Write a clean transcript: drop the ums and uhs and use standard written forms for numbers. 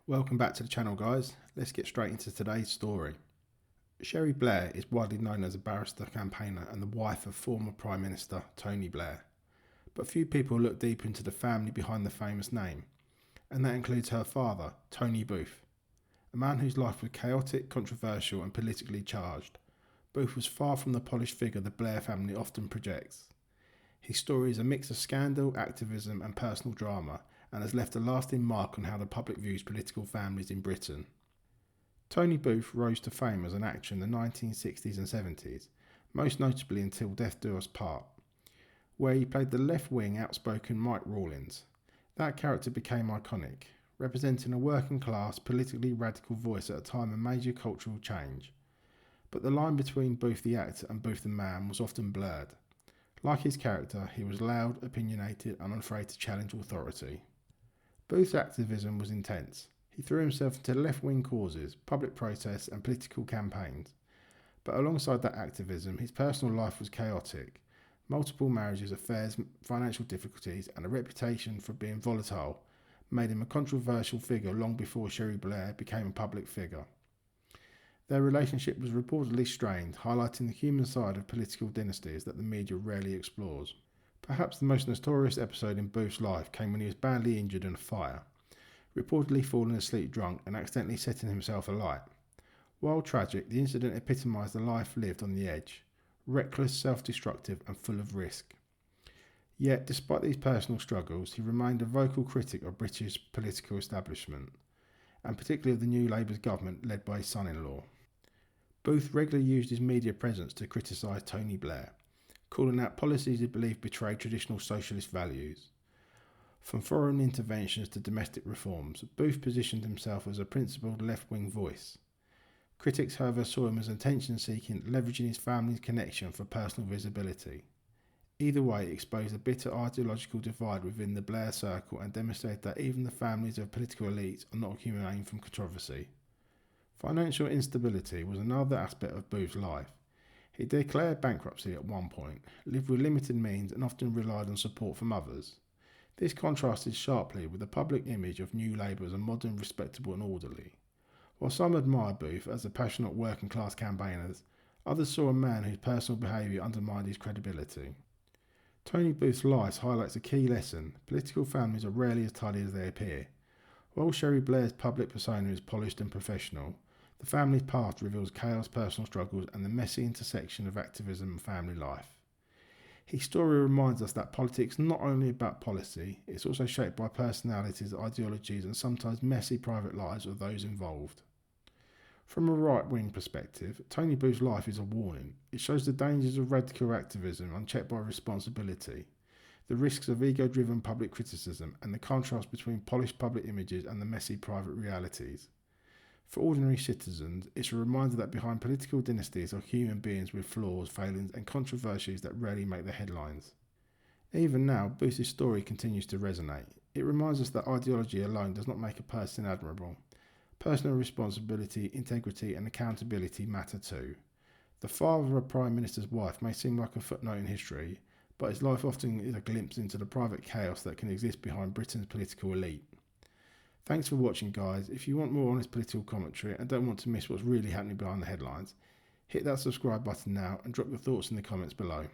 Welcome back to the channel, guys. Let's get straight into today's story. Cherie Blair is widely known as a barrister campaigner and the wife of former Prime Minister Tony Blair. But few people look deep into the family behind the famous name, and that includes her father, Tony Booth, a man whose life was chaotic, controversial and politically charged. Booth was far from the polished figure the Blair family often projects. His story is a mix of scandal, activism and personal drama, and has left a lasting mark on how the public views political families in Britain. Tony Booth rose to fame as an actor in the 1960s and 70s, most notably until Death Do Us Part, where he played the left-wing outspoken Mike Rawlins. That character became iconic, representing a working-class, politically radical voice at a time of major cultural change. But the line between Booth the actor and Booth the man was often blurred. Like his character, he was loud, opinionated and unafraid to challenge authority. Booth's activism was intense. He threw himself into left-wing causes, public protests and political campaigns. But alongside that activism, his personal life was chaotic. Multiple marriages, affairs, financial difficulties and a reputation for being volatile made him a controversial figure long before Cherie Blair became a public figure. Their relationship was reportedly strained, highlighting the human side of political dynasties that the media rarely explores. Perhaps the most notorious episode in Booth's life came when he was badly injured in a fire, reportedly falling asleep drunk and accidentally setting himself alight. While tragic, the incident epitomised a life lived on the edge, reckless, self-destructive and full of risk. Yet, despite these personal struggles, he remained a vocal critic of British political establishment, and particularly of the new Labour government led by his son-in-law. Booth regularly used his media presence to criticise Tony Blair, calling out policies he believed betrayed traditional socialist values. From foreign interventions to domestic reforms, Booth positioned himself as a principled left-wing voice. Critics, however, saw him as attention-seeking, leveraging his family's connection for personal visibility. Either way, it exposed a bitter ideological divide within the Blair circle and demonstrated that even the families of political elites are not immune from controversy. Financial instability was another aspect of Booth's life. He declared bankruptcy at one point, lived with limited means and often relied on support from others. This contrasted sharply with the public image of New Labour as a modern, respectable and orderly. While some admired Booth as a passionate working class campaigner, others saw a man whose personal behaviour undermined his credibility. Tony Booth's life highlights a key lesson: political families are rarely as tidy as they appear. While Cherie Blair's public persona is polished and professional, the family's past reveals chaos, personal struggles and the messy intersection of activism and family life. His story reminds us that politics is not only about policy, it's also shaped by personalities, ideologies and sometimes messy private lives of those involved. From a right-wing perspective, Tony Booth's life is a warning. It shows the dangers of radical activism unchecked by responsibility, the risks of ego-driven public criticism and the contrast between polished public images and the messy private realities. For ordinary citizens, it's a reminder that behind political dynasties are human beings with flaws, failings and controversies that rarely make the headlines. Even now, Booth's story continues to resonate. It reminds us that ideology alone does not make a person admirable. Personal responsibility, integrity and accountability matter too. The father of a Prime Minister's wife may seem like a footnote in history, but his life often is a glimpse into the private chaos that can exist behind Britain's political elite. Thanks for watching, guys. If you want more honest political commentary and don't want to miss what's really happening behind the headlines, hit that subscribe button now and drop your thoughts in the comments below.